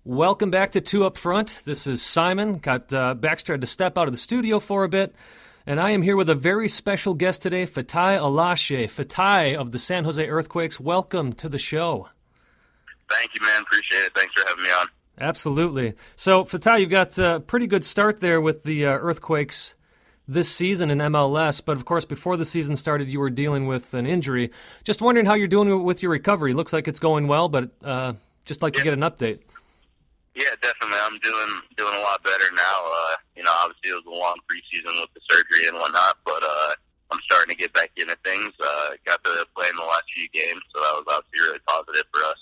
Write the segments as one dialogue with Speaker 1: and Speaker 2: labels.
Speaker 1: Welcome back to Two Up Front. This is Simon. Baxter had to step out of the studio for a bit, and I am here with a very special guest today, Fatai Alashe. Fatai of the San Jose Earthquakes, welcome to the show.
Speaker 2: Thank you, man. Appreciate it. Thanks for having me on.
Speaker 1: Absolutely. So, Fatai, you've got a pretty good start there with the Earthquakes this season in MLS, but of course, before the season started, you were dealing with an injury. Just wondering how you're doing with your recovery. Looks like it's going well, but just like to get an update.
Speaker 2: Yeah, definitely. I'm doing a lot better now. Obviously it was a long preseason with the surgery and whatnot, but I'm starting to get back into things. Got to play in the last few games, so that was obviously really positive for us.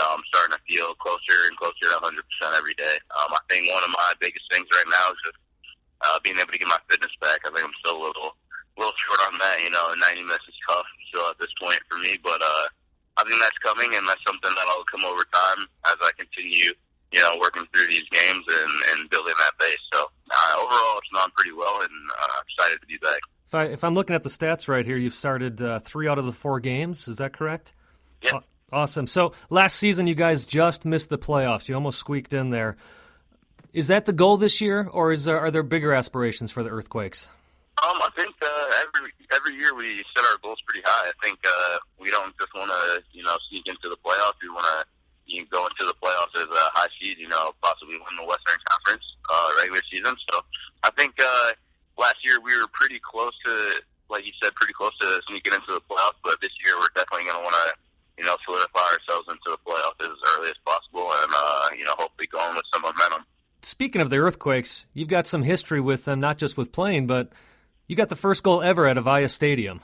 Speaker 2: I'm starting to feel closer and closer to 100% every day. I think one of my biggest things right now is just being able to get my fitness back. I think I'm still a little short on that. 90 minutes is tough still at this point for me, but I think that's coming, and that's something that'll come over time as I continue, working through these games and building that base. So overall, it's gone pretty well, and I'm excited to be back.
Speaker 1: If I'm looking at the stats right here, you've started 3 out of the 4 games. Is that correct?
Speaker 2: Yeah.
Speaker 1: Awesome. So last season, you guys just missed the playoffs. You almost squeaked in there. Is that the goal this year, or are there bigger aspirations for the Earthquakes?
Speaker 2: I think every year we set our goals pretty high. I think we don't just want to, sneak into the playoffs. We want to go into the playoffs as a high seed, possibly win the Western Conference regular season. So I think last year we were pretty close to, like you said, pretty close to sneaking into the playoffs. But this year we're definitely going to want to, solidify ourselves into the playoffs as early as possible, and hopefully going with some momentum.
Speaker 1: Speaking of the Earthquakes, you've got some history with them, not just with playing, but you got the first goal ever at Avaya Stadium.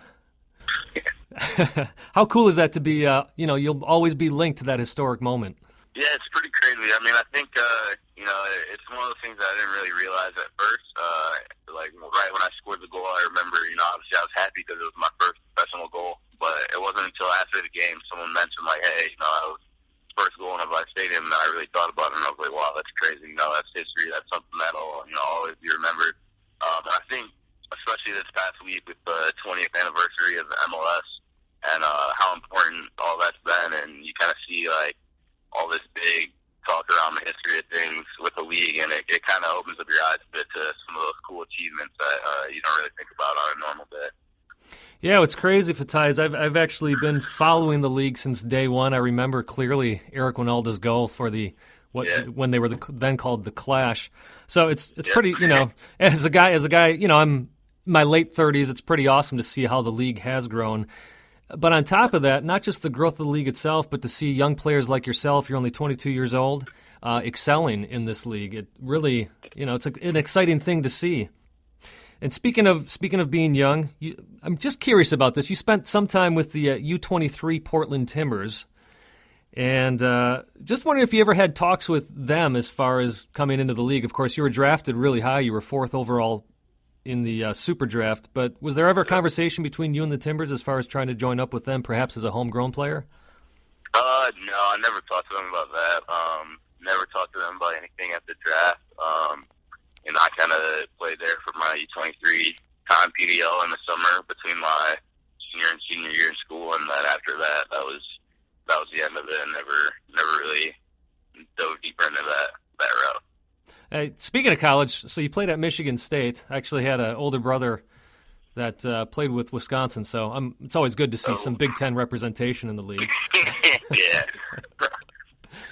Speaker 1: How cool is that to be, you'll always be linked to that historic moment?
Speaker 2: Yeah, it's pretty crazy. I mean, I think, it's one of those things that I didn't really realize at first. Right when I scored the goal, I remember, obviously I was happy because it was my first professional goal, but it wasn't until after the game someone mentioned, hey, that was first goal in Avaya Stadium, and I really thought about it, and I was like, wow, that's crazy. That's history. That's something that'll, always be remembered. And I think, especially this past week with the 20th anniversary of the MLS and how important all that's been, and you kind of see, all this big talk around the history of things with the league, and it kind of opens up your eyes a bit to some of those cool achievements that you don't really think about on a normal day.
Speaker 1: Yeah, what's crazy, Fatai, is I've actually been following the league since day one. I remember clearly Eric Winalda's goal for when they were then called the Clash. So it's pretty, as a guy, I'm my late 30s. It's pretty awesome to see how the league has grown. But on top of that, not just the growth of the league itself, but to see young players like yourself, you're only 22 years old, excelling in this league. It really, it's an exciting thing to see. And speaking of being young, I'm just curious about this. You spent some time with the U23 Portland Timbers, and just wondering if you ever had talks with them as far as coming into the league. Of course, you were drafted really high. You were 4th overall in the Super Draft, but was there ever a conversation between you and the Timbers as far as trying to join up with them, perhaps as a homegrown player?
Speaker 2: No, I never talked to them about that. Never talked to them about anything at the draft. I kind of played there for my U23 time PDL in the summer between my senior year in school, and then after that, that was the end of it. And never really dove deeper into that route.
Speaker 1: Speaking of college, so you played at Michigan State. I actually had an older brother that played with Wisconsin, so it's always good to see some Big Ten representation in the league.
Speaker 2: Yeah.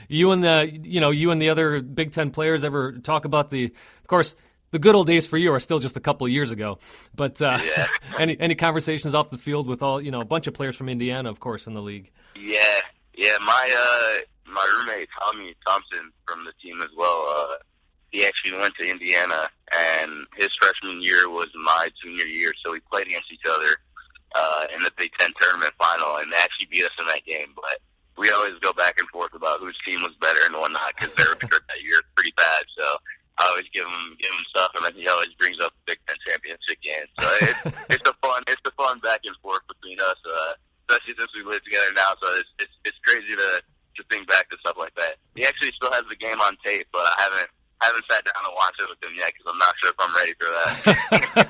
Speaker 1: You and the other Big Ten players ever talk about of course, the good old days for you are still just a couple of years ago, but any conversations off the field with all, a bunch of players from Indiana, of course, in the league?
Speaker 2: Yeah. My roommate, Tommy Thompson, from the team as well, he actually went to Indiana, and his freshman year was my junior year, so we played against each other in the Big Ten tournament final, and they actually beat us in that game, but we always go back and forth about whose team was better and whatnot, because their record that year is pretty bad. So I always give him stuff, and then he always brings up the Big Ten championship game. So it's a fun back and forth between us, especially since we live together now. So it's crazy to think back to stuff like that. He actually still has the game on tape, but I haven't sat down and watched it with him yet because I'm not sure if I'm ready for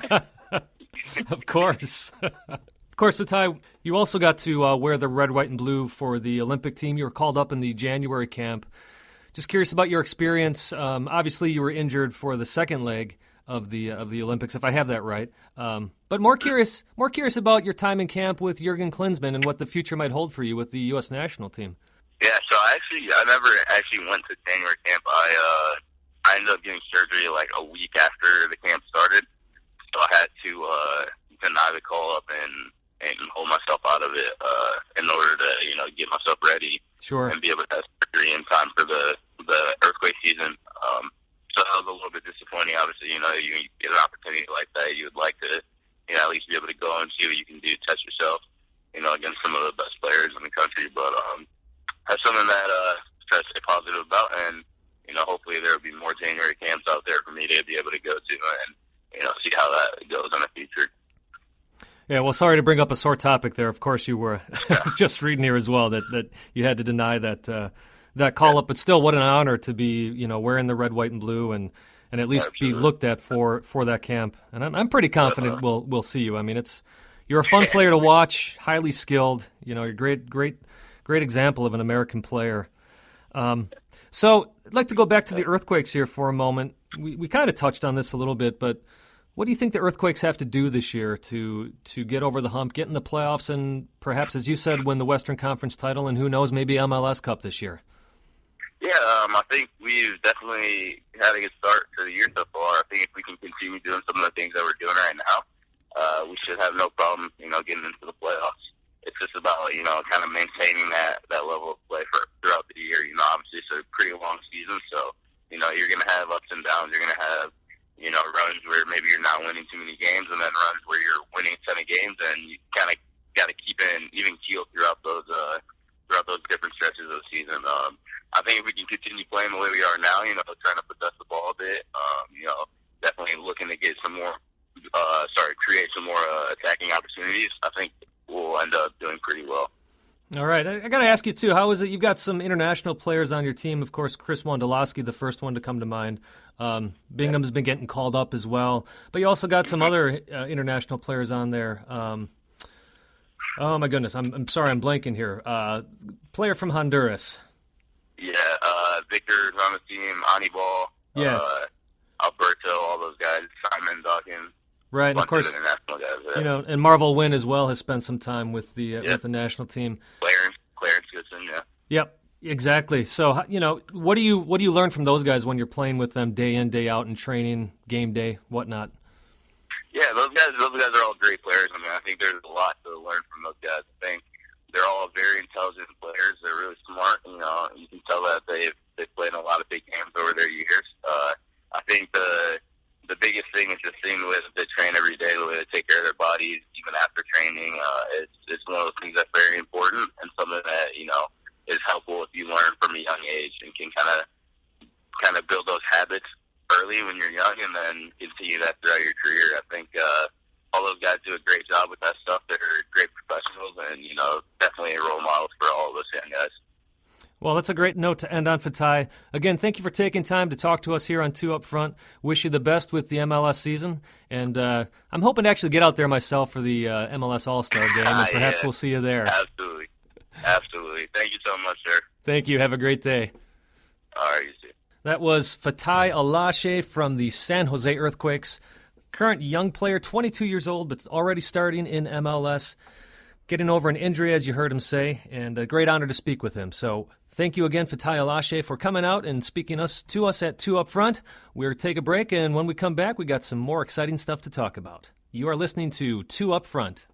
Speaker 2: that.
Speaker 1: Of course. Of course, Fatai, you also got to wear the red, white, and blue for the Olympic team. You were called up in the January camp. Just curious about your experience. Obviously, you were injured for the second leg of the Olympics, if I have that right. But more curious about your time in camp with Jurgen Klinsmann and what the future might hold for you with the U.S. national team.
Speaker 2: Yeah, so I never actually went to January camp. I ended up getting surgery like a week after the camp started, so I had to deny the call up and hold myself out of it in order to get myself ready.
Speaker 1: Sure.
Speaker 2: And be able to have surgery in time for the earthquake season. So that was a little bit disappointing. Obviously, you get an opportunity like that, you would like to at least be able to go and see what you can do, test yourself, against some of the best players in the country. But that's something that try to stay positive about, and hopefully there will be more January camps out there for me to be able to go to and see how that goes in the future.
Speaker 1: Yeah, well, sorry to bring up a sore topic there. Of course, you were just reading here as well that you had to deny that call up, but still, what an honor to be wearing the red, white, and blue, and at least be looked at for that camp. And I'm pretty confident we'll see you. I mean, you're a fun player to watch, highly skilled. You're a great example of an American player. So I'd like to go back to the Earthquakes here for a moment. We kind of touched on this a little bit, but what do you think the Earthquakes have to do this year to get over the hump, get in the playoffs, and perhaps, as you said, win the Western Conference title, and who knows, maybe MLS Cup this year?
Speaker 2: Yeah, I think we've definitely had a good start to the year so far. I think if we can continue doing some of the things that we're doing right now, we should have no problem, getting into the playoffs. It's just about, kind of maintaining that level of play throughout the year. Obviously it's a pretty long season, so, you're going to have ups and downs. You're going to have runs where maybe you're not winning too many games, and then runs where you're winning a ton of games, and you kind of got to keep an even keel throughout those different stretches of the season. I think if we can continue playing the way we are now, trying to possess the ball a bit, definitely looking to get create some more attacking opportunities, I think we'll end up doing pretty well.
Speaker 1: All right. I got to ask you, too, how is it? You've got some international players on your team. Of course, Chris Wondolowski, the first one to come to mind. Bingham's been getting called up as well. But you also got some other international players on there. Oh, my goodness. I'm sorry, I'm blanking here. Player from Honduras.
Speaker 2: Yeah, Victor's on the team, Anibal,
Speaker 1: yes.
Speaker 2: Alberto, all those guys, Simon Dawkins.
Speaker 1: Right, and of course,
Speaker 2: international guys,
Speaker 1: and Marvel Wynn as well has spent some time with the national team.
Speaker 2: Clarence Goodson, yeah.
Speaker 1: Yep, exactly. So, what do you learn from those guys when you're playing with them day in, day out in training, game day, whatnot?
Speaker 2: Yeah, those guys are all great players. I mean, I think there's a lot to learn from those guys. I think they're all very intelligent players. They're really smart. You can tell that they've played in a lot of big games over their years. I think the biggest thing is just seeing the way that they train every day, the way they take care of their bodies, even after training. It's one of those things that's very important and something that is helpful if you learn from a young age and can kind of build those habits early when you're young, and then continue that throughout your career. I think all those guys do a great job with that stuff. They're great professionals, and definitely role models for all of us young guys.
Speaker 1: Well, that's a great note to end on, Fatai. Again, thank you for taking time to talk to us here on Two Up Front. Wish you the best with the MLS season, and I'm hoping to actually get out there myself for the MLS All-Star game, and perhaps we'll see you there.
Speaker 2: Absolutely. Thank you so much, sir.
Speaker 1: Thank you. Have a great day.
Speaker 2: All right, you too.
Speaker 1: That was Fatai Alashe from the San Jose Earthquakes. Current young player, 22 years old, but already starting in MLS. Getting over an injury, as you heard him say, and a great honor to speak with him. So thank you again, Fatai Alashe, for coming out and speaking to us at Two Up Front. We'll take a break, and when we come back, we got some more exciting stuff to talk about. You are listening to Two Up Front.